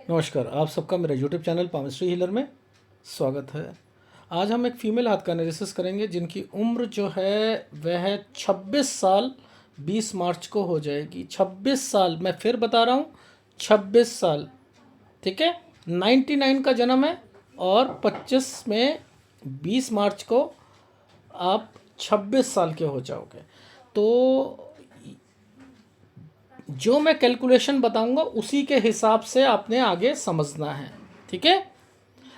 नमस्कार, आप सबका मेरे यूट्यूब चैनल पामिस्ट्री हीलर में स्वागत है। आज हम एक फ़ीमेल हाथ का एनालिसिस करेंगे जिनकी उम्र जो है वह 26 साल 20 मार्च को हो जाएगी। 26 साल, मैं फिर बता रहा हूँ, 26 साल, ठीक है। 99 का जन्म है और 25 में 20 मार्च को आप 26 साल के हो जाओगे। तो जो मैं कैलकुलेशन बताऊंगा उसी के हिसाब से आपने आगे समझना है, ठीक है।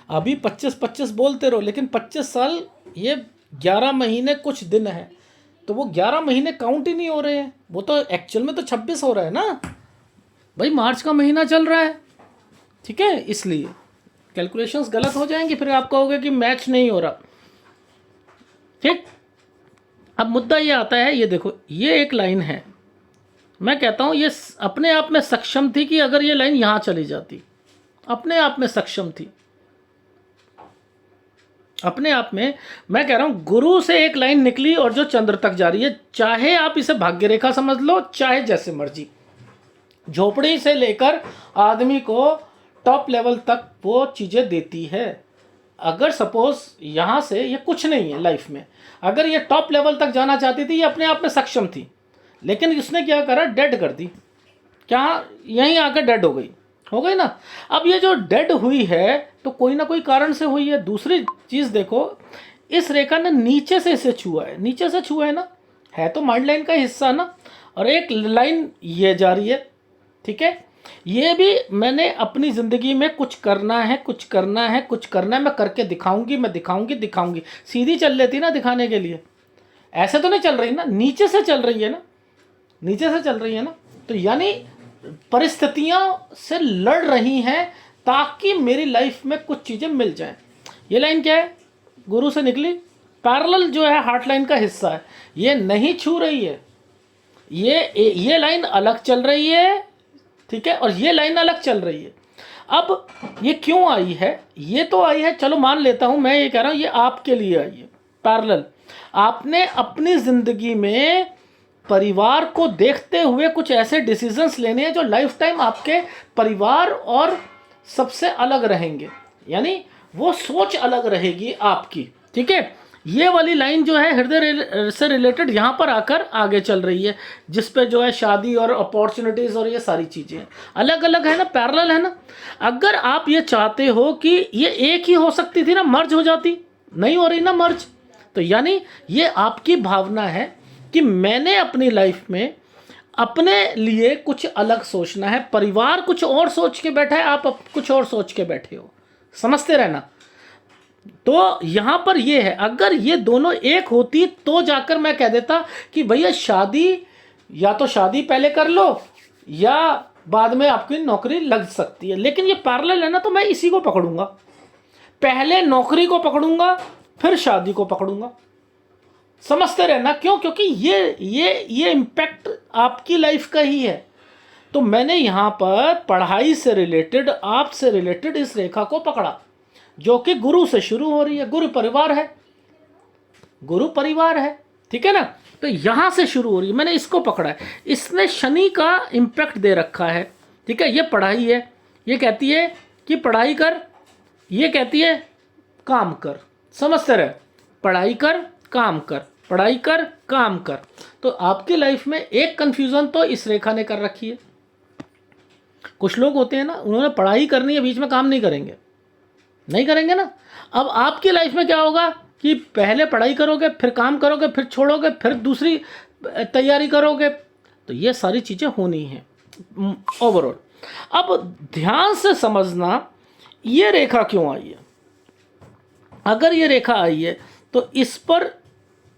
अभी 25-25 बोलते रहो, लेकिन 25 साल ये 11 महीने कुछ दिन है, तो वो 11 महीने काउंट ही नहीं हो रहे हैं। वो तो एक्चुअल में तो 26 हो रहा है ना भाई, मार्च का महीना चल रहा है, ठीक है। इसलिए कैलकुलेशंस गलत हो जाएंगे, फिर आप कहोगे कि मैच नहीं हो रहा, ठीक। अब मुद्दा ये आता है, ये देखो, ये एक लाइन है, मैं कहता हूँ ये अपने आप में सक्षम थी कि अगर ये लाइन यहाँ चली जाती, अपने आप में सक्षम थी, अपने आप में। मैं कह रहा हूँ गुरु से एक लाइन निकली और जो चंद्र तक जा रही है, चाहे आप इसे भाग्य रेखा समझ लो, चाहे जैसे मर्जी, झोपड़ी से लेकर आदमी को टॉप लेवल तक वो चीज़ें देती है। अगर सपोज यहाँ से ये कुछ नहीं है लाइफ में, अगर ये टॉप लेवल तक जाना चाहती थी, ये अपने आप में सक्षम थी, लेकिन इसने क्या करा, डेड कर दी। क्या यहीं आकर डेड हो गई ना। अब ये जो डेड हुई है तो कोई ना कोई कारण से हुई है। दूसरी चीज़ देखो, इस रेखा ने नीचे से इसे छुआ है, नीचे से छुआ है ना, है तो माइंड लाइन का हिस्सा ना, और एक लाइन ये जा रही है, ठीक है। ये भी मैंने अपनी ज़िंदगी में कुछ करना है, कुछ करना है, कुछ करना है, मैं करके दिखाऊंगी, मैं दिखाऊंगी। सीधी चल लेती ना दिखाने के लिए, ऐसे तो नहीं चल रही ना, नीचे से चल रही है ना, नीचे से चल रही है ना। तो यानी परिस्थितियां से लड़ रही हैं ताकि मेरी लाइफ में कुछ चीज़ें मिल जाएं। ये लाइन क्या है, गुरु से निकली, पैरेलल जो है हार्ट लाइन का हिस्सा है, ये नहीं छू रही है। ये लाइन अलग चल रही है, ठीक है, और ये लाइन अलग चल रही है। अब ये क्यों आई है, ये तो आई है, चलो मान लेता हूं, मैं ये कह रहा हूं ये आपके लिए आई है पैरेलल। आपने अपनी ज़िंदगी में परिवार को देखते हुए कुछ ऐसे डिसीजंस लेने हैं जो लाइफ टाइम आपके परिवार और सबसे अलग रहेंगे, यानी वो सोच अलग रहेगी आपकी, ठीक है। ये वाली लाइन जो है हृदय से रिलेटेड यहाँ पर आकर आगे चल रही है, जिस पे जो है शादी और अपॉर्चुनिटीज़ और ये सारी चीज़ें अलग अलग है ना, पैरेलल है ना। अगर आप ये चाहते हो कि ये एक ही हो सकती थी ना, मर्ज हो जाती, नहीं हो रही ना मर्ज, तो यानी ये आपकी भावना है कि मैंने अपनी लाइफ में अपने लिए कुछ अलग सोचना है। परिवार कुछ और सोच के बैठा है, आप कुछ और सोच के बैठे हो, समझते रहना। तो यहाँ पर ये है, अगर ये दोनों एक होती तो जाकर मैं कह देता कि भैया शादी, या तो शादी पहले कर लो या बाद में आपकी नौकरी लग सकती है। लेकिन ये पैरेलल है ना, तो मैं इसी को पकड़ूंगा, पहले नौकरी को पकड़ूंगा फिर शादी को पकड़ूंगा, समझते रहना। क्यों? क्योंकि ये इम्पैक्ट आपकी लाइफ का ही है। तो मैंने यहाँ पर पढ़ाई से रिलेटेड, आपसे रिलेटेड इस रेखा को पकड़ा जो कि गुरु से शुरू हो रही है, गुरु परिवार है, गुरु परिवार है, ठीक है ना। तो यहाँ से शुरू हो रही है, मैंने इसको पकड़ा है। इसने शनि का इम्पैक्ट दे रखा है, ठीक है। ये पढ़ाई है, ये कहती है कि पढ़ाई कर, ये कहती है काम कर, समझते रहे, पढ़ाई कर काम कर, पढ़ाई कर काम कर। तो आपकी लाइफ में एक कंफ्यूजन तो इस रेखा ने कर रखी है। कुछ लोग होते हैं ना, उन्होंने पढ़ाई करनी है, बीच में काम नहीं करेंगे, नहीं करेंगे ना। अब आपकी लाइफ में क्या होगा कि पहले पढ़ाई करोगे, फिर काम करोगे, फिर छोड़ोगे, फिर दूसरी तैयारी करोगे, तो ये सारी चीज़ें होनी हैं ओवरऑल। अब ध्यान से समझना ये रेखा क्यों आई है। अगर ये रेखा आई है तो इस पर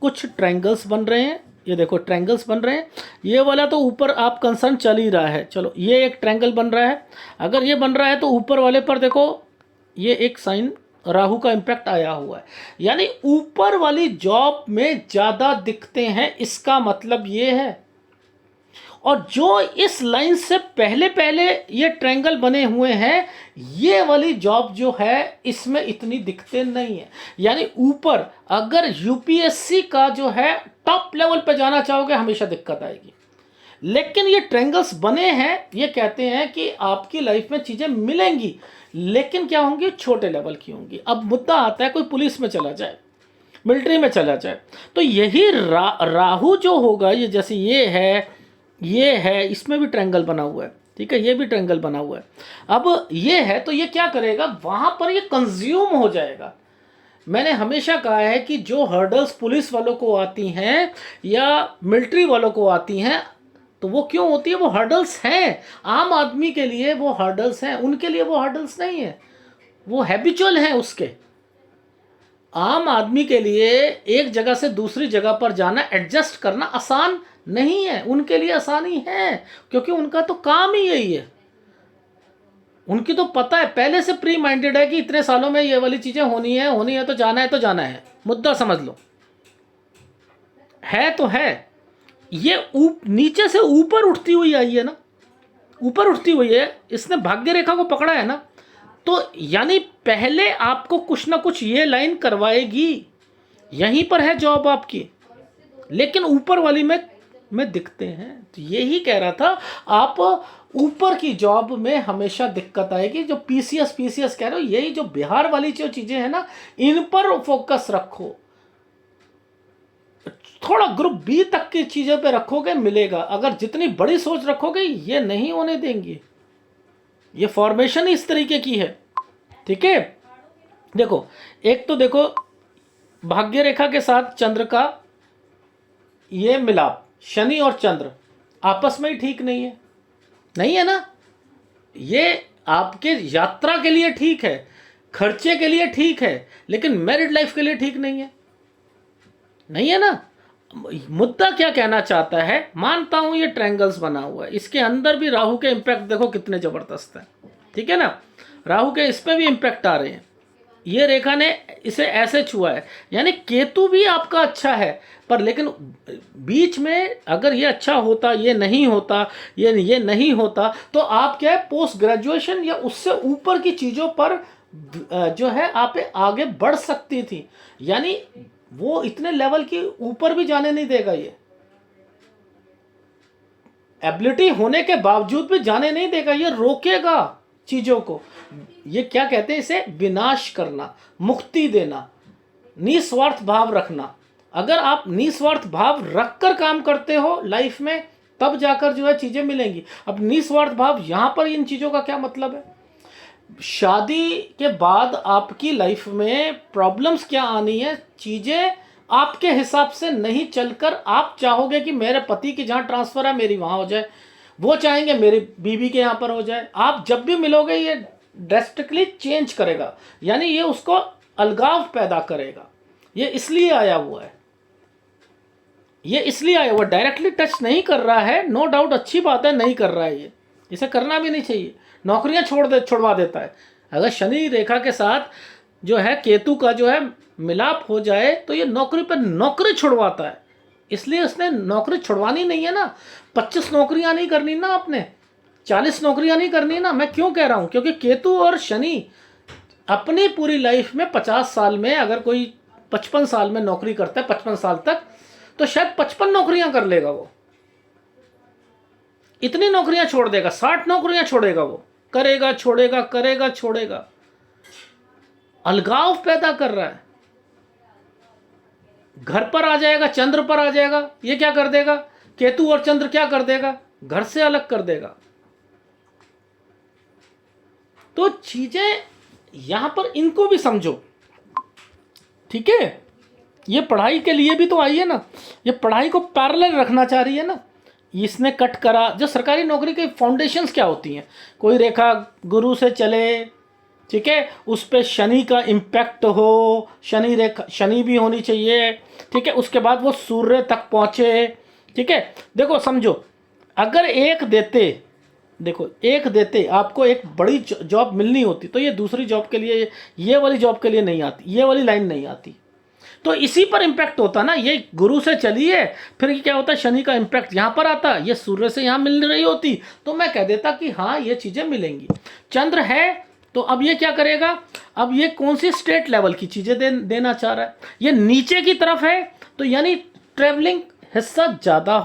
कुछ ट्रायंगल्स बन रहे हैं, ये देखो ट्रायंगल्स बन रहे हैं। ये वाला तो ऊपर आप कंसर्न चल ही रहा है, चलो ये एक ट्रायंगल बन रहा है। अगर ये बन रहा है तो ऊपर वाले पर देखो, ये एक साइन राहु का इम्पैक्ट आया हुआ है, यानी ऊपर वाली जॉब में ज़्यादा दिखते हैं, इसका मतलब ये है। और जो इस लाइन से पहले पहले ये ट्रायंगल बने हुए हैं, ये वाली जॉब जो है इसमें इतनी दिखते नहीं है। यानी ऊपर अगर यूपीएससी का जो है टॉप लेवल पे जाना चाहोगे, हमेशा दिक्कत आएगी। लेकिन ये ट्रायंगल्स बने हैं, ये कहते हैं कि आपकी लाइफ में चीज़ें मिलेंगी, लेकिन क्या होंगी, छोटे लेवल की होंगी। अब मुद्दा आता है, कोई पुलिस में चला जाए, मिलिट्री में चला जाए, तो यही राहु जो होगा, ये जैसे ये है, इसमें भी ट्रायंगल बना हुआ है, ठीक है, ये भी ट्रायंगल बना हुआ है। अब ये है तो ये क्या करेगा, वहाँ पर ये कंज्यूम हो जाएगा। मैंने हमेशा कहा है कि जो हर्डल्स पुलिस वालों को आती हैं या मिलिट्री वालों को आती हैं, तो वो क्यों होती है, वो हर्डल्स हैं। आम आदमी के लिए वो हर्डल्स हैं, उनके लिए वो हर्डल्स नहीं है, वो हैबिचुअल हैं उसके। आम आदमी के लिए एक जगह से दूसरी जगह पर जाना, एडजस्ट करना आसान नहीं है, उनके लिए आसानी है, क्योंकि उनका तो काम ही यही है। उनकी तो पता है, पहले से प्री माइंडेड है कि इतने सालों में ये वाली चीज़ें होनी है तो जाना है तो जाना है। मुद्दा समझ लो, है तो है। ये नीचे से ऊपर उठती हुई आई है ना, ऊपर उठती हुई है, इसने भाग्य रेखा को पकड़ा है ना, तो यानी पहले आपको कुछ ना कुछ ये लाइन करवाएगी। यहीं पर है जॉब आपकी, लेकिन ऊपर वाली में दिखते हैं। तो यही कह रहा था, आप ऊपर की जॉब में हमेशा दिक्कत आएगी। जो पीसीएस कह रहे हो, यही जो बिहार वाली जो चीज़ें हैं ना, इन पर फोकस रखो। थोड़ा ग्रुप बी तक की चीज़ों पे रखोगे, मिलेगा। अगर जितनी बड़ी सोच रखोगे, ये नहीं होने देंगे। ये फॉर्मेशन इस तरीके की है, ठीक है। देखो, एक तो देखो भाग्य रेखा के साथ चंद्र का ये मिलाप, शनि और चंद्र आपस में ही ठीक नहीं है ना। ये आपके यात्रा के लिए ठीक है, खर्चे के लिए ठीक है, लेकिन मैरिड लाइफ के लिए ठीक नहीं है ना। मुद्दा क्या कहना चाहता है, मानता हूं ये ट्रायंगल्स बना हुआ है, इसके अंदर भी राहु के इंपैक्ट देखो कितने जबरदस्त है, ठीक है ना। राहु के इस पे भी इंपैक्ट आ रहे हैं। ये रेखा ने इसे ऐसे छुआ है, यानी केतु भी आपका अच्छा है, पर लेकिन बीच में अगर ये अच्छा होता, ये नहीं होता, ये नहीं होता, तो आप क्या है, पोस्ट ग्रेजुएशन या उससे ऊपर की चीज़ों पर जो है आप आगे बढ़ सकती थी। यानी वो इतने लेवल की ऊपर भी जाने नहीं देगा, ये एबिलिटी होने के बावजूद भी जाने नहीं देगा, ये रोकेगा चीज़ों को। ये क्या कहते हैं, इसे विनाश करना, मुक्ति देना, निस्वार्थ भाव रखना। अगर आप निस्वार्थ भाव रखकर काम करते हो लाइफ में, तब जाकर जो है चीज़ें मिलेंगी। अब निस्वार्थ भाव यहाँ पर इन चीज़ों का क्या मतलब है, शादी के बाद आपकी लाइफ में प्रॉब्लम्स क्या आनी है, चीज़ें आपके हिसाब से नहीं चलकर आप चाहोगे कि मेरे पति की जहाँ ट्रांसफ़र है मेरी वहाँ हो जाए, वो चाहेंगे मेरी बीवी के यहाँ पर हो जाए। आप जब भी मिलोगे ये ड्रेस्टिकली चेंज करेगा, यानी ये उसको अलगाव पैदा करेगा। ये इसलिए आया हुआ है, ये इसलिए आया हुआ, डायरेक्टली टच नहीं कर रहा है, नो डाउट, अच्छी बात है, नहीं कर रहा है ये, इसे करना भी नहीं चाहिए। नौकरियां छुड़वा देता है। अगर शनि रेखा के साथ जो है केतु का जो है मिलाप हो जाए, तो ये नौकरी पर नौकरी छुड़वाता है। इसलिए उसने नौकरी छुड़वानी नहीं है ना, 25 नौकरियां नहीं करनी ना, आपने 40 नौकरियां नहीं करनी ना। मैं क्यों कह रहा हूं, क्योंकि केतु और शनि अपनी पूरी लाइफ में 50 साल में, अगर कोई 55 साल में नौकरी करता है 55 साल तक, तो शायद 55 नौकरियां कर लेगा वो, इतनी नौकरियां छोड़ देगा, 60 नौकरियां छोड़ेगा वो, करेगा छोड़ेगा, करेगा छोड़ेगा, अलगाव पैदा कर रहा है। घर पर आ जाएगा, चंद्र पर आ जाएगा, ये क्या कर देगा, केतु और चंद्र क्या कर देगा, घर से अलग कर देगा। तो चीजें यहां पर इनको भी समझो, ठीक है। ये पढ़ाई के लिए भी तो आई है ना, ये पढ़ाई को पैरेलल रखना चाह रही है ना। इसने कट करा, जो सरकारी नौकरी के फाउंडेशंस क्या होती हैं, कोई रेखा गुरु से चले, ठीक है, उस पर शनि का इम्पैक्ट हो, शनि रेखा, शनि भी होनी चाहिए, ठीक है, उसके बाद वो सूर्य तक पहुँचे, ठीक है। देखो समझो, अगर एक देते आपको एक बड़ी जॉब मिलनी होती, तो ये दूसरी जॉब के लिए, ये वाली जॉब के लिए नहीं आती, ये वाली लाइन नहीं आती, तो इसी पर इम्पैक्ट होता ना। ये गुरु से चली है, फिर क्या होता है, शनि का इम्पैक्ट यहाँ पर आता, ये सूर्य से यहाँ मिल रही होती, तो मैं कह देता कि हाँ ये चीज़ें मिलेंगी। चंद्र है, तो अब ये क्या करेगा, अब ये कौन सी स्टेट लेवल की चीज़ें देना चाह रहा है, ये नीचे की तरफ है, तो यानी ट्रैवलिंग हिस्सा ज़्यादा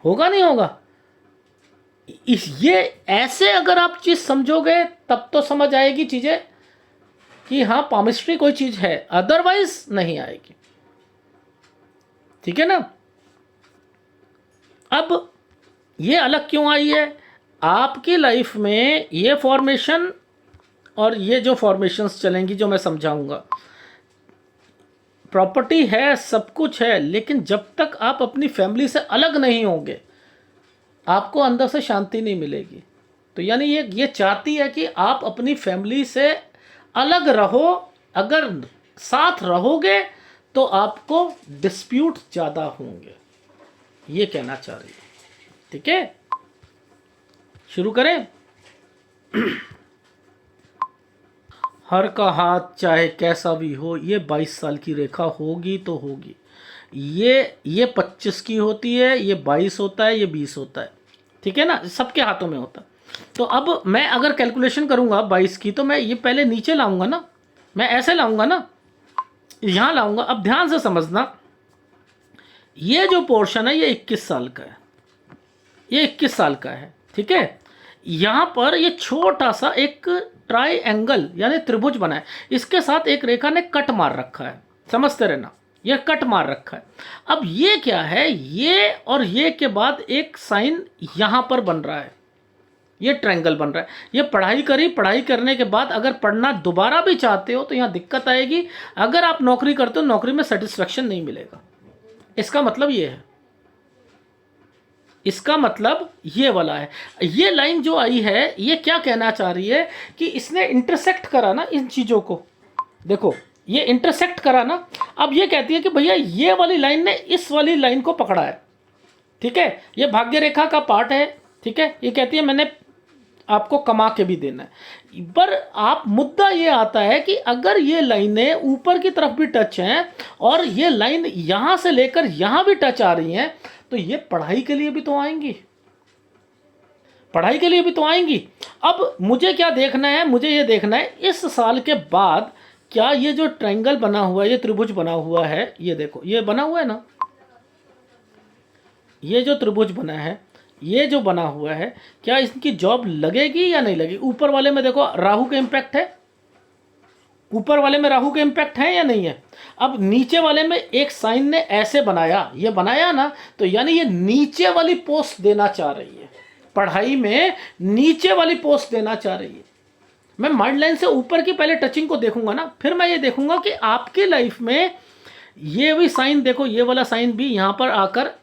होगा नहीं होगा? ये ऐसे अगर आप चीज़ समझोगे तब तो समझ आएगी चीज़ें कि हाँ पामिस्ट्री कोई चीज़ है, अदरवाइज नहीं आएगी। ठीक है ना? अब ये अलग क्यों आई है? आपकी लाइफ में ये फॉर्मेशन और ये जो फॉर्मेशंस चलेंगी जो मैं समझाऊंगा, प्रॉपर्टी है, सब कुछ है, लेकिन जब तक आप अपनी फैमिली से अलग नहीं होंगे आपको अंदर से शांति नहीं मिलेगी। तो यानी ये चाहती है कि आप अपनी फैमिली से अलग रहो। अगर साथ रहोगे तो आपको डिस्प्यूट ज़्यादा होंगे, ये कहना चाह रही है। ठीक है, शुरू करें। हर का हाथ चाहे कैसा भी हो, ये 22 साल की रेखा होगी तो होगी। ये 25 की होती है, ये 22 होता है, ये 20 होता है। ठीक है ना, सबके हाथों में होता है। तो अब मैं अगर कैलकुलेशन करूंगा 22 की, तो मैं ये पहले नीचे लाऊंगा ना, मैं ऐसे लाऊंगा ना, यहाँ लाऊंगा। अब ध्यान से समझना, ये जो पोर्शन है ये 21 साल का है, ये 21 साल का है। ठीक है, यहाँ पर ये छोटा सा एक ट्राइएंगल यानी त्रिभुज बना है, इसके साथ एक रेखा ने कट मार रखा है, समझते रहना, ये कट मार रखा है। अब ये क्या है, ये और ये के बाद एक साइन यहाँ पर बन रहा है, ये ट्रायंगल बन रहा है। ये पढ़ाई करी, पढ़ाई करने के बाद अगर पढ़ना दोबारा भी चाहते हो तो यहाँ दिक्कत आएगी। अगर आप नौकरी करते हो, नौकरी में सेटिस्फेक्शन नहीं मिलेगा। इसका मतलब ये है, इसका मतलब ये वाला है। ये लाइन जो आई है ये क्या कहना चाह रही है कि इसने इंटरसेक्ट करा ना इन चीज़ों को, देखो ये इंटरसेक्ट करा ना। अब ये कहती है कि भैया ये वाली लाइन ने इस वाली लाइन को पकड़ा है। ठीक है, ये भाग्य रेखा का पार्ट है। ठीक है, ये कहती है मैंने आपको कमा के भी देना है। पर आप मुद्दा ये आता है कि अगर ये लाइनें ऊपर की तरफ भी टच हैं और ये लाइन यहाँ से लेकर यहाँ भी टच आ रही हैं, तो ये पढ़ाई के लिए भी तो आएंगी, पढ़ाई के लिए भी तो आएंगी। अब मुझे क्या देखना है, मुझे ये देखना है इस साल के बाद क्या ये जो ट्रायंगल बना हुआ है, ये त्रिभुज बना हुआ है, ये देखो ये बना हुआ है ना, ये जो त्रिभुज बना है, ये जो बना हुआ है, क्या इसकी जॉब लगेगी या नहीं लगेगी? ऊपर वाले में देखो राहु का इम्पैक्ट है, ऊपर वाले में राहु का इम्पैक्ट है या नहीं है? अब नीचे वाले में एक साइन ने ऐसे बनाया, ये बनाया ना, तो यानी ये नीचे वाली पोस्ट देना चाह रही है, पढ़ाई में नीचे वाली पोस्ट देना चाह रही है। मैं माइंड लाइन से ऊपर की पहले टचिंग को देखूंगा ना, फिर मैं ये देखूंगा कि आपकी लाइफ में ये भी साइन देखो, ये वाला साइन भी यहाँ पर आकर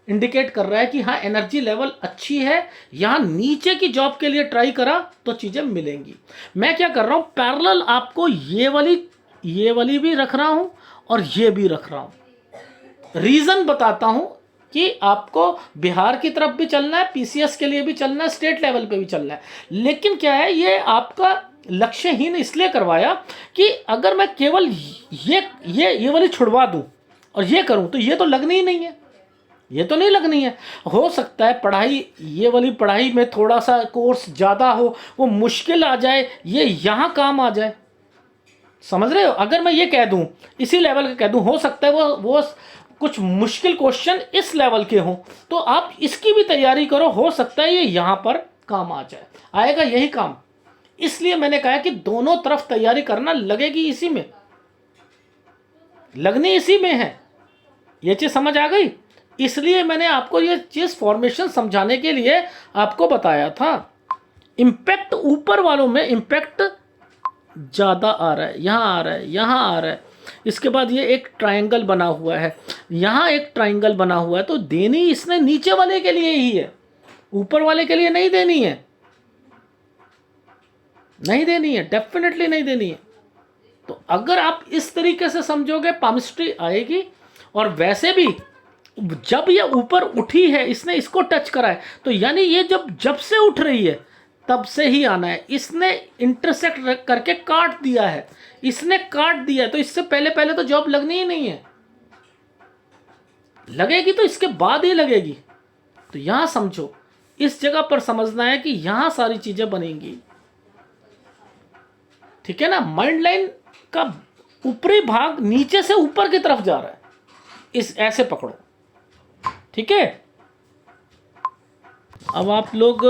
इंडिकेट कर रहा है कि हाँ एनर्जी लेवल अच्छी है, यहाँ नीचे की जॉब के लिए ट्राई करा तो चीज़ें मिलेंगी। मैं क्या कर रहा हूँ, पैरेलल आपको ये वाली भी रख रहा हूँ और ये भी रख रहा हूँ। रीज़न बताता हूँ कि आपको बिहार की तरफ भी चलना है, पीसीएस के लिए भी चलना है, स्टेट लेवल पे भी चलना है। लेकिन क्या है, ये आपका लक्ष्यहीन इसलिए करवाया कि अगर मैं केवल ये वाली छुड़वा दूँ और ये करूँ तो ये तो लगनी ही नहीं है, ये तो नहीं लगनी है। हो सकता है पढ़ाई, ये वाली पढ़ाई में थोड़ा सा कोर्स ज़्यादा हो, वो मुश्किल आ जाए, ये यहाँ काम आ जाए, समझ रहे हो? अगर मैं ये कह दूँ, इसी लेवल का कह दूँ, हो सकता है वो कुछ मुश्किल क्वेश्चन इस लेवल के हों, तो आप इसकी भी तैयारी करो, हो सकता है ये यहाँ पर काम आ जाए, आएगा यही काम। इसलिए मैंने कहा कि दोनों तरफ तैयारी करना, लगेगी इसी में, लगनी इसी में है। ये चीज़ समझ आ गई? इसलिए मैंने आपको ये चीज़ फॉर्मेशन समझाने के लिए आपको बताया था। इम्पैक्ट ऊपर वालों में इम्पैक्ट ज़्यादा आ रहा है, यहाँ आ रहा है, यहाँ आ रहा है। इसके बाद ये एक ट्रायंगल बना हुआ है, यहाँ एक ट्रायंगल बना हुआ है, तो देनी इसने नीचे वाले के लिए ही है, ऊपर वाले के लिए नहीं देनी है, नहीं देनी है, डेफिनेटली नहीं देनी है। तो अगर आप इस तरीके से समझोगे पामिस्ट्री आएगी। और वैसे भी जब ये ऊपर उठी है, इसने इसको टच करा है, तो यानी ये जब से उठ रही है तब से ही आना है। इसने इंटरसेक्ट करके काट दिया है, इसने काट दिया है, तो इससे पहले तो जॉब लगनी ही नहीं है, लगेगी तो इसके बाद ही लगेगी। तो यहां समझो, इस जगह पर समझना है कि यहां सारी चीजें बनेंगी। ठीक है ना? माइंड लाइन का ऊपरी भाग नीचे से ऊपर की तरफ जा रहा है, इस ऐसे पकड़ो। ठीक है, अब आप लोग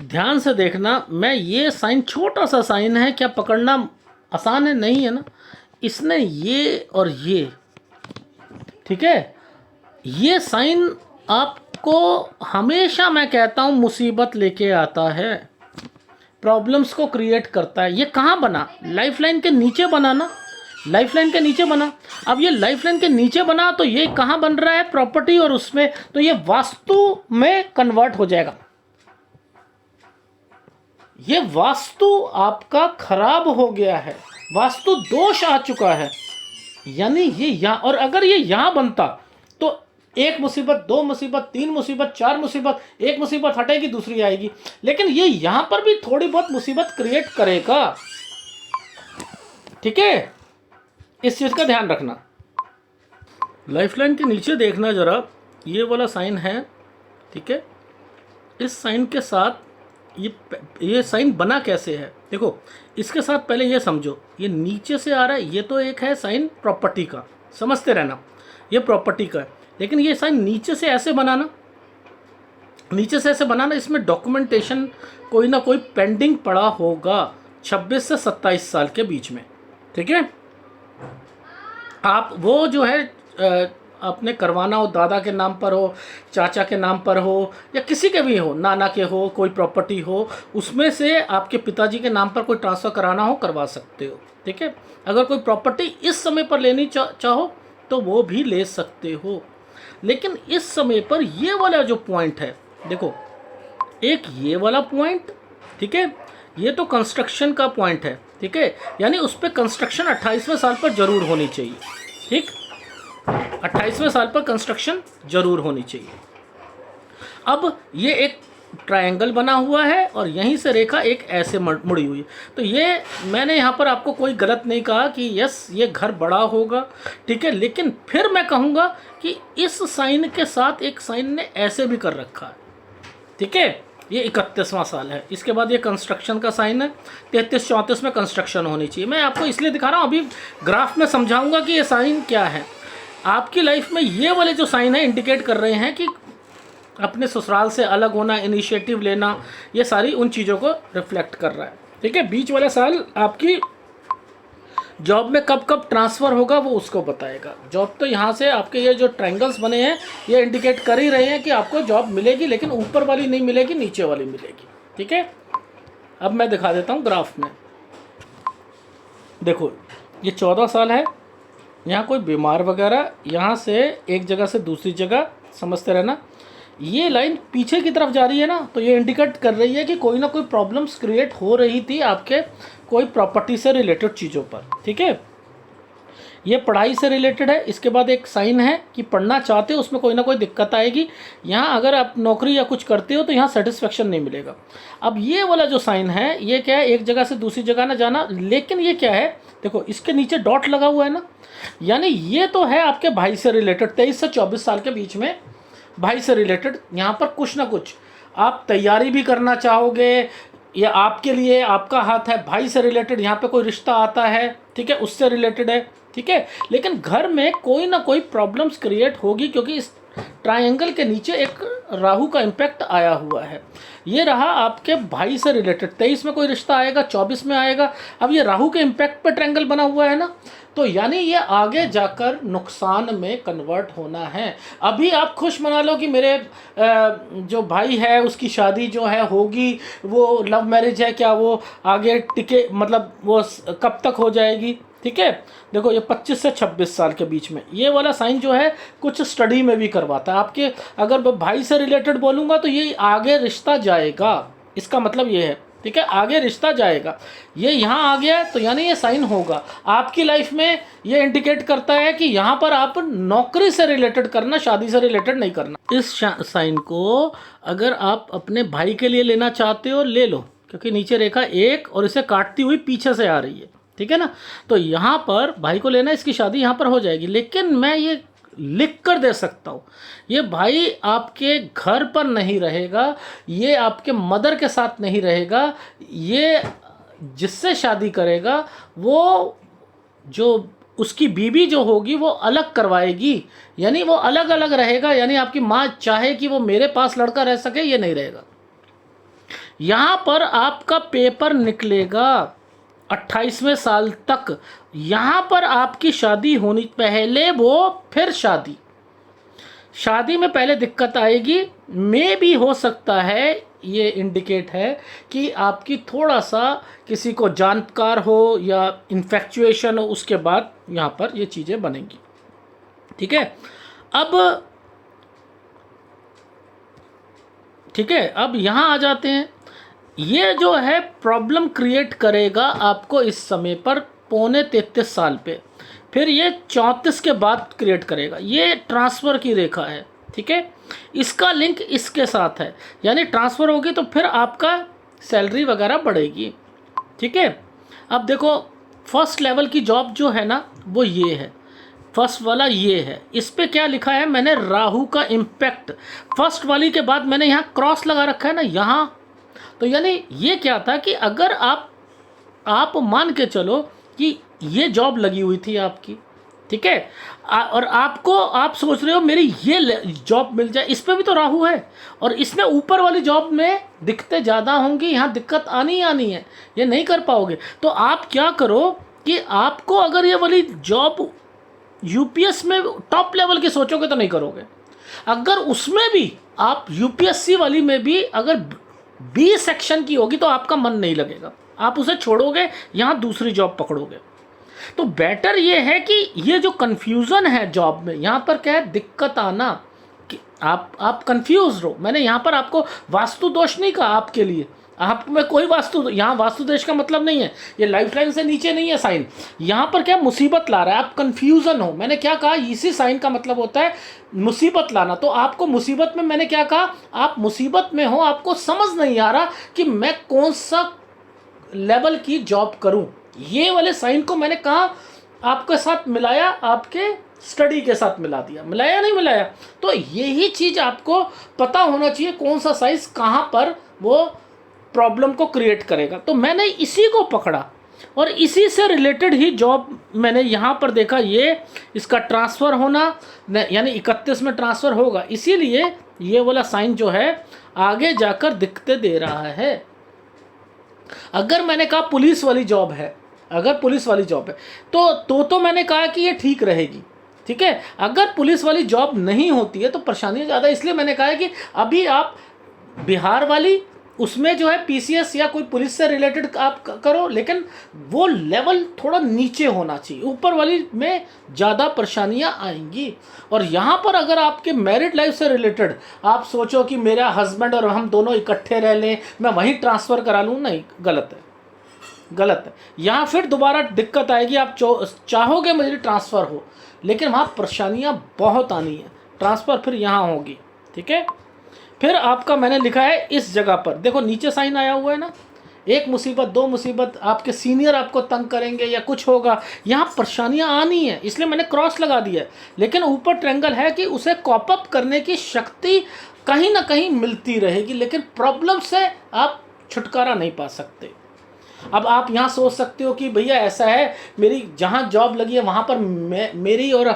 ध्यान से देखना, मैं ये साइन, छोटा सा साइन है, क्या पकड़ना आसान है? नहीं है ना। इसने ये और ये, ठीक है, ये साइन आपको हमेशा, मैं कहता हूँ, मुसीबत लेके आता है, प्रॉब्लम्स को क्रिएट करता है। ये कहाँ बना? लाइफ लाइन के नीचे बना ना, लाइफ लाइन के नीचे बना। अब ये लाइफ लाइन के नीचे बना तो ये कहाँ बन रहा है? प्रॉपर्टी और उसमें, तो ये वास्तु में कन्वर्ट हो जाएगा। ये वास्तु आपका खराब हो गया है, वास्तु दोष आ चुका है। यानी ये यहाँ, और अगर ये यहाँ बनता तो एक मुसीबत, दो मुसीबत, तीन मुसीबत, चार मुसीबत, एक मुसीबत हटेगी दूसरी आएगी। लेकिन ये यहाँ पर भी थोड़ी बहुत मुसीबत क्रिएट करेगा, ठीक है, इस चीज़ का ध्यान रखना। लाइफलाइन के नीचे देखना जरा, ये वाला साइन है, ठीक है, इस साइन के साथ ये साइन बना कैसे है? देखो, इसके साथ पहले ये समझो, ये नीचे से आ रहा है, ये तो एक है साइन प्रॉपर्टी का, समझते रहना, ये प्रॉपर्टी का है। लेकिन ये साइन नीचे से ऐसे बनाना, नीचे से ऐसे बनाना, इसमें डॉक्यूमेंटेशन कोई ना कोई पेंडिंग पड़ा होगा 26 से 27 साल के बीच में, ठीक है। आप वो जो है अपने करवाना हो, दादा के नाम पर हो, चाचा के नाम पर हो, या किसी के भी हो, नाना के हो, कोई प्रॉपर्टी हो, उसमें से आपके पिताजी के नाम पर कोई ट्रांसफ़र कराना हो, करवा सकते हो, ठीक है। अगर कोई प्रॉपर्टी इस समय पर लेनी चाहो तो वो भी ले सकते हो। लेकिन इस समय पर ये वाला जो पॉइंट है, देखो, एक ये वाला पॉइंट, ठीक है, ये तो कंस्ट्रक्शन का पॉइंट है, ठीक है, यानी उस पर कंस्ट्रक्शन 28वें साल पर जरूर होनी चाहिए, ठीक, 28वें साल पर कंस्ट्रक्शन जरूर होनी चाहिए। अब ये एक ट्रायंगल बना हुआ है और यहीं से रेखा एक ऐसे मुड़ी हुई है, तो ये मैंने यहाँ पर आपको कोई गलत नहीं कहा कि यस ये घर बड़ा होगा, ठीक है। लेकिन फिर मैं कहूँगा कि इस साइन के साथ एक साइन ने ऐसे भी कर रखा है, ठीक है, ये 31वां साल है। इसके बाद ये कंस्ट्रक्शन का साइन है, 33-34 में कंस्ट्रक्शन होनी चाहिए। मैं आपको इसलिए दिखा रहा हूँ, अभी ग्राफ में समझाऊंगा कि ये साइन क्या है। आपकी लाइफ में ये वाले जो साइन है इंडिकेट कर रहे हैं कि अपने ससुराल से अलग होना, इनिशिएटिव लेना, ये सारी उन चीज़ों को रिफ्लेक्ट कर रहा है, ठीक है। बीच वाला साल आपकी जॉब में कब कब ट्रांसफ़र होगा वो उसको बताएगा। जॉब तो यहाँ से आपके ये जो ट्रायंगल्स बने हैं ये इंडिकेट कर ही रहे हैं कि आपको जॉब मिलेगी, लेकिन ऊपर वाली नहीं मिलेगी, नीचे वाली मिलेगी, ठीक है। अब मैं दिखा देता हूँ ग्राफ में। देखो, ये 14 साल है, यहाँ कोई बीमार वगैरह, यहाँ से एक जगह से दूसरी जगह, समझते रहना। ये लाइन पीछे की तरफ जा रही है ना, तो ये इंडिकेट कर रही है कि कोई ना कोई प्रॉब्लम्स क्रिएट हो रही थी आपके कोई प्रॉपर्टी से रिलेटेड चीज़ों पर, ठीक है। ये पढ़ाई से रिलेटेड है। इसके बाद एक साइन है कि पढ़ना चाहते हो, उसमें कोई ना कोई दिक्कत आएगी। यहाँ अगर आप नौकरी या कुछ करते हो तो यहाँ सेटिस्फेक्शन नहीं मिलेगा। अब ये वाला जो साइन है ये क्या है? एक जगह से दूसरी जगह ना जाना। लेकिन ये क्या है, देखो इसके नीचे डॉट लगा हुआ है ना, यानी ये तो है आपके भाई से रिलेटेड। 23 से 24 साल के बीच में भाई से रिलेटेड यहाँ पर कुछ ना कुछ आप तैयारी भी करना चाहोगे, या आपके लिए आपका हाथ है, भाई से रिलेटेड यहाँ पे कोई रिश्ता आता है, ठीक है, उससे रिलेटेड है, ठीक है। लेकिन घर में कोई ना कोई प्रॉब्लम्स क्रिएट होगी, क्योंकि इस ट्रायंगल के नीचे एक राहु का इम्पैक्ट आया हुआ है। ये रहा आपके भाई से रिलेटेड। 23 में कोई रिश्ता आएगा, 24 में आएगा। अब ये राहु के इम्पैक्ट पे ट्रायंगल बना हुआ है ना, तो यानी ये आगे जाकर नुकसान में कन्वर्ट होना है। अभी आप खुश मना लो कि मेरे जो भाई है उसकी शादी जो है होगी, वो लव मैरिज है, क्या वो आगे टिके, मतलब वो कब तक हो जाएगी, ठीक है। देखो ये 25 से 26 साल के बीच में ये वाला साइन जो है कुछ स्टडी में भी करवाता है आपके। अगर भाई से रिलेटेड बोलूँगा तो ये आगे रिश्ता जाएगा, इसका मतलब ये है, ठीक है, आगे रिश्ता जाएगा। ये यहाँ आ गया तो यानी ये साइन होगा आपकी लाइफ में। ये इंडिकेट करता है कि यहाँ पर आप नौकरी से रिलेटेड करना, शादी से रिलेटेड नहीं करना। इस साइन को अगर आप अपने भाई के लिए लेना चाहते हो ले लो, क्योंकि नीचे रेखा एक और इसे काटती हुई पीछे से आ रही है, ठीक है ना। तो यहाँ पर भाई को लेना, इसकी शादी यहाँ पर हो जाएगी। लेकिन मैं ये लिख कर दे सकता हूँ, ये भाई आपके घर पर नहीं रहेगा, ये आपके मदर के साथ नहीं रहेगा, ये जिससे शादी करेगा वो जो उसकी बीवी जो होगी वो अलग करवाएगी, यानी वो अलग अलग रहेगा। यानी आपकी माँ चाहे कि वो मेरे पास लड़का रह सके, ये नहीं रहेगा, यहाँ पर आपका पेपर निकलेगा 28वें साल तक। यहाँ पर आपकी शादी होनी पहले वो, फिर शादी। शादी में पहले दिक्कत आएगी, मे भी हो सकता है, ये इंडिकेट है कि आपकी थोड़ा सा किसी को जानकार हो या इन्फेक्चुएशन हो, उसके बाद यहाँ पर ये चीज़ें बनेंगी। ठीक है, अब यहाँ आ जाते हैं। ये जो है प्रॉब्लम क्रिएट करेगा आपको इस समय पर 32.5 साल पे, फिर ये 34 के बाद क्रिएट करेगा। ये ट्रांसफ़र की रेखा है। ठीक है, इसका लिंक इसके साथ है, यानी ट्रांसफ़र होगी तो फिर आपका सैलरी वगैरह बढ़ेगी। ठीक है, अब देखो फर्स्ट लेवल की जॉब जो है ना वो ये है, फर्स्ट वाला ये है। इस पे क्या लिखा है मैंने, राहु का इम्पैक्ट। फर्स्ट वाली के बाद मैंने यहाँ क्रॉस लगा रखा है ना यहाँ, तो यानी ये क्या था कि अगर आप मान के चलो कि ये जॉब लगी हुई थी आपकी, ठीक है, और आप सोच रहे हो मेरी ये जॉब मिल जाए, इस पे भी तो राहु है, और इसमें ऊपर वाली जॉब में दिक्कतें ज़्यादा होंगी, यहाँ दिक्कत आनी है, ये नहीं कर पाओगे। तो आप क्या करो कि आपको अगर ये वाली जॉब यूपीएस में टॉप लेवल की सोचोगे तो नहीं करोगे। अगर उसमें भी आप यूपीएससी वाली में भी अगर बी सेक्शन की होगी तो आपका मन नहीं लगेगा, आप उसे छोड़ोगे, यहाँ दूसरी जॉब पकड़ोगे। तो बेटर ये है कि ये जो कन्फ्यूज़न है जॉब में, यहाँ पर क्या है दिक्कत आना कि आप कंफ्यूज रहो। मैंने यहाँ पर आपको वास्तु दोष नहीं कहा आपके लिए, आप में कोई वास्तु, यहाँ वास्तु दोष का मतलब नहीं है, ये लाइफ लाइन से नीचे नहीं है साइन, यहाँ पर क्या मुसीबत ला रहा है, आप कंफ्यूजन हो। मैंने क्या कहा, इसी साइन का मतलब होता है मुसीबत लाना। तो आपको मुसीबत में, मैंने क्या कहा, आप मुसीबत में हो, आपको समझ नहीं आ रहा कि मैं कौन सा लेवल की जॉब करूं। ये वाले साइन को मैंने कहा आपके साथ मिलाया, आपके स्टडी के साथ मिला दिया, मिलाया नहीं मिलाया। तो यही चीज़ आपको पता होना चाहिए कौन सा साइज कहाँ पर वो प्रॉब्लम को क्रिएट करेगा। तो मैंने इसी को पकड़ा और इसी से रिलेटेड ही जॉब मैंने यहाँ पर देखा, ये इसका ट्रांसफ़र होना, यानी 31 में ट्रांसफ़र होगा, इसीलिए ये वाला साइन जो है आगे जाकर दिक्कतें दे रहा है। अगर मैंने कहा पुलिस वाली जॉब है, अगर पुलिस वाली जॉब है तो मैंने कहा कि ये ठीक रहेगी। ठीक है, अगर पुलिस वाली जॉब नहीं होती है तो परेशानी ज़्यादा, इसलिए मैंने कहा है कि अभी आप बिहार वाली उसमें जो है पीसीएस या कोई पुलिस से रिलेटेड आप करो, लेकिन वो लेवल थोड़ा नीचे होना चाहिए, ऊपर वाली में ज़्यादा परेशानियां आएंगी। और यहाँ पर अगर आपके मैरिड लाइफ से रिलेटेड आप सोचो कि मेरा हस्बैंड और हम दोनों इकट्ठे रह लें, मैं वहीं ट्रांसफ़र करा लूँ, नहीं, गलत है, गलत है। यहाँ फिर दोबारा दिक्कत आएगी, आप चाहोगे मेरी ट्रांसफ़र हो, लेकिन वहाँ परेशानियाँ बहुत आनी है, ट्रांसफ़र फिर यहाँ होगी। ठीक है, फिर आपका मैंने लिखा है इस जगह पर, देखो नीचे साइन आया हुआ है ना, एक मुसीबत, दो मुसीबत, आपके सीनियर आपको तंग करेंगे या कुछ होगा, यहाँ परेशानियाँ आनी है, इसलिए मैंने क्रॉस लगा दिया है। लेकिन ऊपर ट्रायंगल है कि उसे कॉप अप करने की शक्ति कहीं ना कहीं मिलती रहेगी, लेकिन प्रॉब्लम से आप छुटकारा नहीं पा सकते। अब आप यहाँ सोच सकते हो कि भैया ऐसा है, मेरी जहाँ जॉब लगी है वहाँ पर मेरी और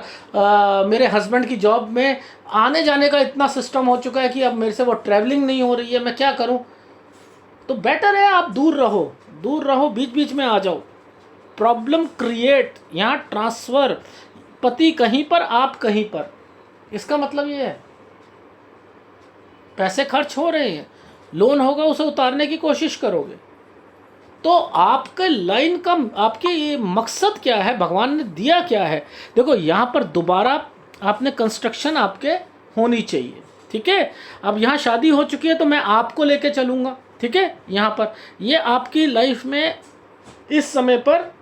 मेरे हस्बैंड की जॉब में आने जाने का इतना सिस्टम हो चुका है कि अब मेरे से वो ट्रैवलिंग नहीं हो रही है, मैं क्या करूँ। तो बेटर है आप दूर रहो, बीच बीच में आ जाओ। प्रॉब्लम क्रिएट, यहाँ ट्रांसफ़र, पति कहीं पर आप कहीं पर, इसका मतलब ये है पैसे खर्च हो रहे हैं, लोन होगा उसे उतारने की कोशिश करोगे। तो आपके लाइन का, आपके ये मकसद क्या है, भगवान ने दिया क्या है। देखो यहाँ पर दोबारा आपने कंस्ट्रक्शन आपके होनी चाहिए। ठीक है, अब यहाँ शादी हो चुकी है तो मैं आपको लेके चलूँगा। ठीक है, यहाँ पर ये आपकी लाइफ में इस समय पर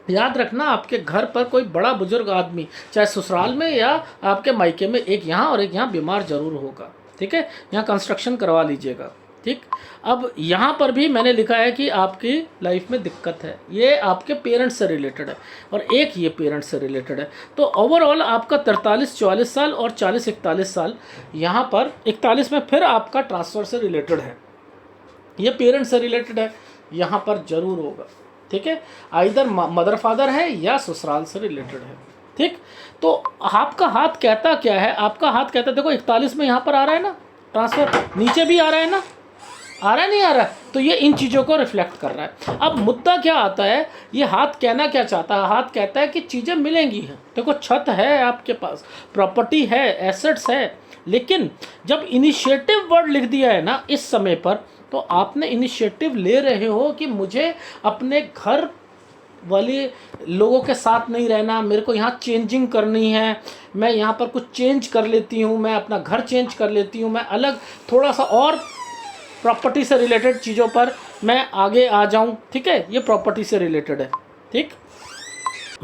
याद रखना, आपके घर पर कोई बड़ा बुजुर्ग आदमी, चाहे ससुराल में या आपके मायके में, एक यहाँ और एक यहाँ बीमार जरूर होगा। ठीक है, यहाँ कंस्ट्रक्शन करवा लीजिएगा। ठीक, अब यहाँ पर भी मैंने लिखा है कि आपकी लाइफ में दिक्कत है, ये आपके पेरेंट्स से रिलेटेड है और एक ये पेरेंट्स से रिलेटेड है। तो ओवरऑल आपका 43-44 साल और 40-41 साल, यहाँ पर 41 में फिर आपका ट्रांसफ़र से रिलेटेड है, ये पेरेंट्स से रिलेटेड है, यहाँ पर जरूर होगा। ठीक है, आइदर मदर फादर है या ससुराल से रिलेटेड है। ठीक, तो आपका हाथ कहता क्या है, आपका हाथ कहता है, देखो 41 में यहाँ पर आ रहा है ना ट्रांसफ़र, नीचे भी आ रहा है ना, आ रहा है नहीं आ रहा है? तो ये इन चीज़ों को रिफ्लेक्ट कर रहा है। अब मुद्दा क्या आता है, ये हाथ कहना क्या चाहता है? हाथ कहता है कि चीज़ें मिलेंगी हैं, देखो छत है आपके पास, प्रॉपर्टी है, एसेट्स है, लेकिन जब इनिशिएटिव वर्ड लिख दिया है ना इस समय पर, तो आपने इनिशिएटिव ले रहे हो कि मुझे अपने घर वाले लोगों के साथ नहीं रहना, मेरे को यहाँ चेंजिंग करनी है, मैं यहाँ पर कुछ चेंज कर लेती हूँ, मैं अपना घर चेंज कर लेती हूँ, मैं अलग थोड़ा सा और प्रॉपर्टी से रिलेटेड चीज़ों पर मैं आगे आ जाऊँ। ठीक है, ये प्रॉपर्टी से रिलेटेड है। ठीक,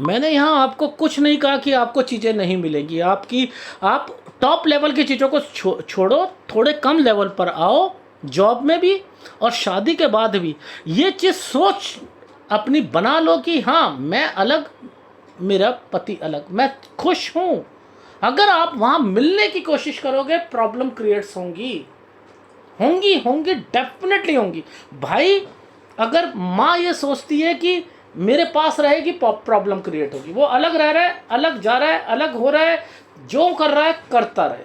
मैंने यहाँ आपको कुछ नहीं कहा कि आपको चीज़ें नहीं मिलेंगी, आप टॉप लेवल की चीज़ों को छोड़ो, थोड़े कम लेवल पर आओ, जॉब में भी और शादी के बाद भी। ये चीज़ सोच अपनी बना लो कि हाँ मैं अलग, मेरा पति अलग, मैं खुश हूँ। अगर आप वहाँ मिलने की कोशिश करोगे, प्रॉब्लम क्रिएट्स होंगी डेफिनेटली होंगी। भाई अगर माँ ये सोचती है कि मेरे पास रहेगी, प्रॉब्लम क्रिएट होगी। वो अलग रह रहा है, अलग जा रहा है, अलग हो रहा है, जो कर रहा है करता रहे,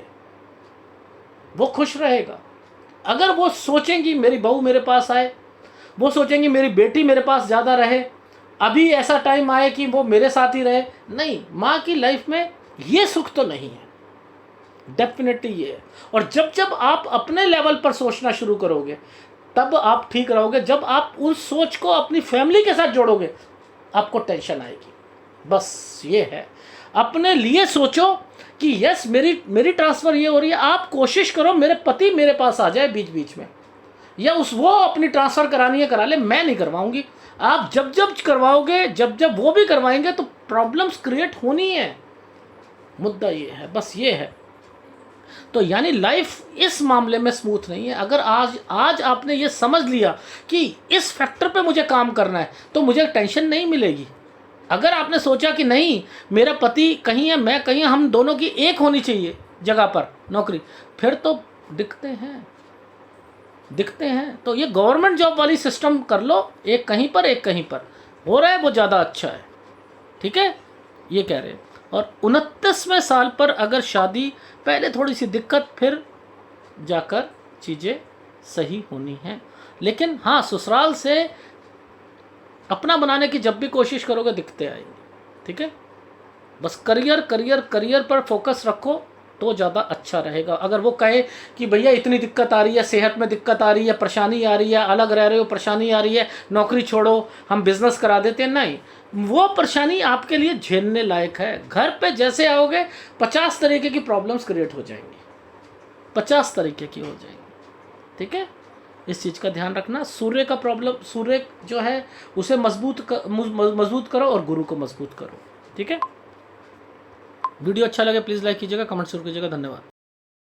वो खुश रहेगा। अगर वो सोचेंगी मेरी बहू मेरे पास आए, वो सोचेंगी मेरी बेटी मेरे पास ज़्यादा रहे, अभी ऐसा टाइम आए कि वो मेरे साथ ही रहे, नहीं, माँ की लाइफ में ये सुख तो नहीं है, डेफिनेटली ये है। और जब जब आप अपने लेवल पर सोचना शुरू करोगे तब आप ठीक रहोगे। जब आप उस सोच को अपनी फैमिली के साथ जोड़ोगे आपको टेंशन आएगी। बस ये है, अपने लिए सोचो कि यस मेरी ट्रांसफ़र ये हो रही है, आप कोशिश करो मेरे पति मेरे पास आ जाए बीच बीच में, या वो अपनी ट्रांसफ़र करानी है करा ले, मैं नहीं करवाऊंगी। आप जब जब करवाओगे, जब जब वो भी करवाएंगे तो प्रॉब्लम्स क्रिएट होनी है। मुद्दा ये है, बस ये है। तो यानी लाइफ इस मामले में स्मूथ नहीं है। अगर आज आपने ये समझ लिया कि इस फैक्टर पे मुझे काम करना है तो मुझे टेंशन नहीं मिलेगी। अगर आपने सोचा कि नहीं मेरा पति कहीं है मैं कहीं, हम दोनों की एक होनी चाहिए जगह पर नौकरी, फिर तो दिखते हैं। तो ये गवर्नमेंट जॉब वाली सिस्टम कर लो, एक कहीं पर एक कहीं पर हो रहा है, वो ज़्यादा अच्छा है। ठीक है, ये कह रहे हैं। और 29वें साल पर अगर शादी, पहले थोड़ी सी दिक्कत, फिर जाकर चीज़ें सही होनी हैं। लेकिन हाँ, ससुराल से अपना बनाने की जब भी कोशिश करोगे दिक्कतें आएंगी। ठीक है, बस करियर पर फोकस रखो तो ज़्यादा अच्छा रहेगा। अगर वो कहे कि भैया इतनी दिक्कत आ रही है, सेहत में दिक्कत आ रही है, परेशानी आ रही है, अलग रह रहे हो परेशानी आ रही है, नौकरी छोड़ो हम बिज़नेस करा देते हैं, नहीं, वो परेशानी आपके लिए झेलने लायक है। घर पे जैसे आओगे 50 तरीके की प्रॉब्लम्स क्रिएट हो जाएंगी, 50 तरीके की हो जाएंगी। ठीक है, इस चीज़ का ध्यान रखना। सूर्य का प्रॉब्लम, सूर्य जो है उसे मजबूत करो और गुरु को मजबूत करो। ठीक है, वीडियो अच्छा लगे प्लीज़ लाइक कीजिएगा, कमेंट शुरू कीजिएगा। धन्यवाद।